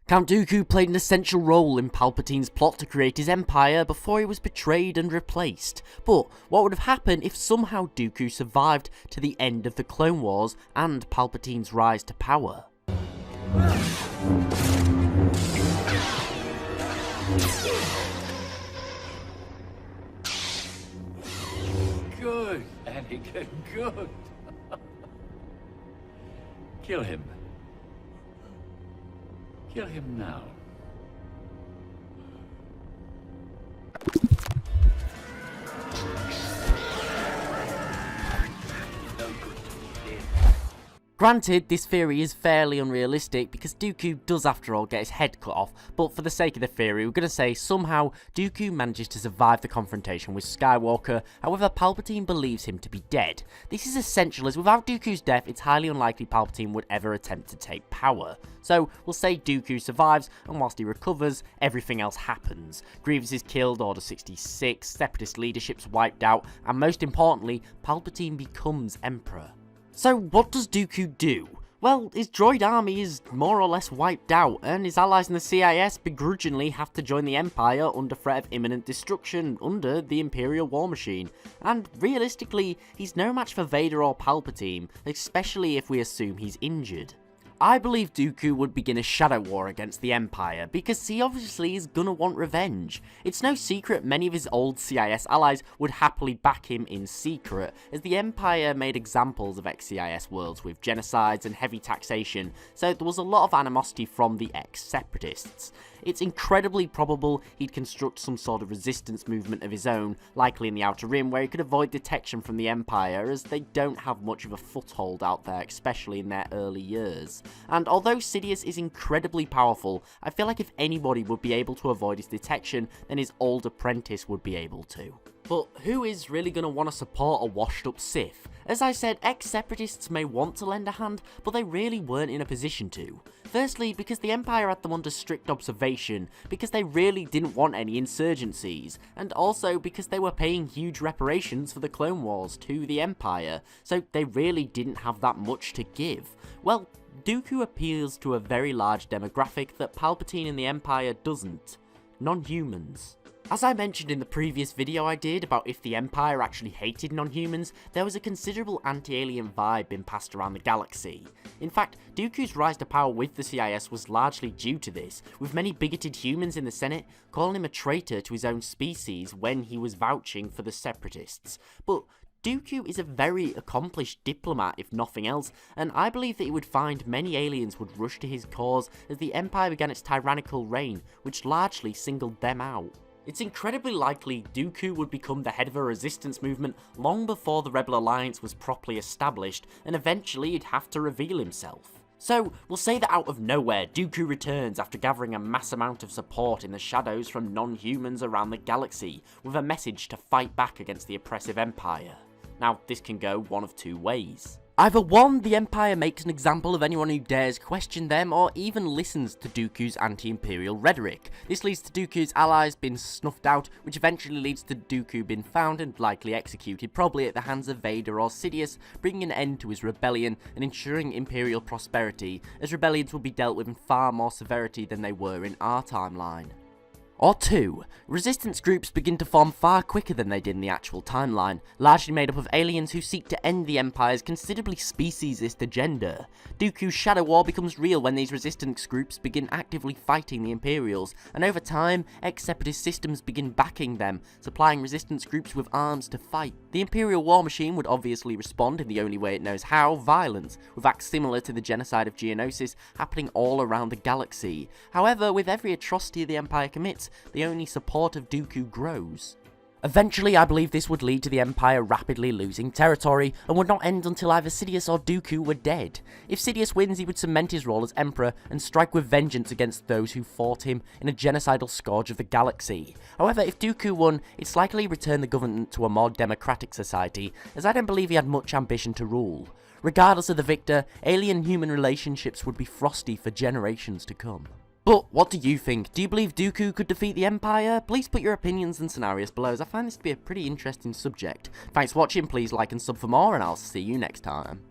Count Dooku played an essential role in Palpatine's plot to create his empire before he was betrayed and replaced. But what would have happened if somehow Dooku survived to the end of the Clone Wars and Palpatine's rise to power? Good, Anakin, good. Kill him. Kill him now. Granted, this theory is fairly unrealistic because Dooku does after all get his head cut off, but for the sake of the theory, we're going to say somehow Dooku manages to survive the confrontation with Skywalker, however Palpatine believes him to be dead. This is essential as without Dooku's death, it's highly unlikely Palpatine would ever attempt to take power. So we'll say Dooku survives, and whilst he recovers, everything else happens. Grievous is killed, Order 66, Separatist leadership's wiped out, and most importantly, Palpatine becomes Emperor. So what does Dooku do? Well, his droid army is more or less wiped out, and his allies in the CIS begrudgingly have to join the Empire under threat of imminent destruction under the Imperial War Machine. And realistically, he's no match for Vader or Palpatine, especially if we assume he's injured. I believe Dooku would begin a shadow war against the Empire, because he obviously is gonna want revenge. It's no secret many of his old CIS allies would happily back him in secret, as the Empire made examples of ex-CIS worlds with genocides and heavy taxation, so there was a lot of animosity from the ex-separatists. It's incredibly probable he'd construct some sort of resistance movement of his own, likely in the Outer Rim, where he could avoid detection from the Empire, as they don't have much of a foothold out there, especially in their early years. And although Sidious is incredibly powerful, I feel like if anybody would be able to avoid his detection, then his old apprentice would be able to. But who is really going to want to support a washed up Sith? As I said, ex-separatists may want to lend a hand, but they really weren't in a position to. Firstly, because the Empire had them under strict observation, because they really didn't want any insurgencies, and also because they were paying huge reparations for the Clone Wars to the Empire, so they really didn't have that much to give. Well, Dooku appeals to a very large demographic that Palpatine and the Empire doesn't. Non-humans. As I mentioned in the previous video I did about if the Empire actually hated non-humans, there was a considerable anti-alien vibe being passed around the galaxy. In fact, Dooku's rise to power with the CIS was largely due to this, with many bigoted humans in the Senate calling him a traitor to his own species when he was vouching for the Separatists. But Dooku is a very accomplished diplomat if nothing else, and I believe that he would find many aliens would rush to his cause as the Empire began its tyrannical reign, which largely singled them out. It's incredibly likely Dooku would become the head of a resistance movement long before the Rebel Alliance was properly established, and eventually he'd have to reveal himself. So, we'll say that out of nowhere, Dooku returns after gathering a mass amount of support in the shadows from non-humans around the galaxy, with a message to fight back against the oppressive Empire. Now, this can go one of two ways. Either 1, the Empire makes an example of anyone who dares question them, or even listens to Dooku's anti-imperial rhetoric. This leads to Dooku's allies being snuffed out, which eventually leads to Dooku being found and likely executed, probably at the hands of Vader or Sidious, bringing an end to his rebellion and ensuring imperial prosperity, as rebellions will be dealt with in far more severity than they were in our timeline. Or 2, resistance groups begin to form far quicker than they did in the actual timeline, largely made up of aliens who seek to end the Empire's considerably speciesist agenda. Dooku's Shadow War becomes real when these resistance groups begin actively fighting the Imperials, and over time, ex-separatist systems begin backing them, supplying resistance groups with arms to fight. The Imperial War Machine would obviously respond in the only way it knows how, violence, with acts similar to the genocide of Geonosis happening all around the galaxy. However, with every atrocity the Empire commits, the only support of Dooku grows. Eventually, I believe this would lead to the Empire rapidly losing territory, and would not end until either Sidious or Dooku were dead. If Sidious wins, he would cement his role as Emperor, and strike with vengeance against those who fought him in a genocidal scourge of the galaxy. However, if Dooku won, it's likely he'd return the government to a more democratic society, as I don't believe he had much ambition to rule. Regardless of the victor, alien-human relationships would be frosty for generations to come. But what do you think? Do you believe Dooku could defeat the Empire? Please put your opinions and scenarios below, as I find this to be a pretty interesting subject. Thanks for watching, please like and sub for more, and I'll see you next time.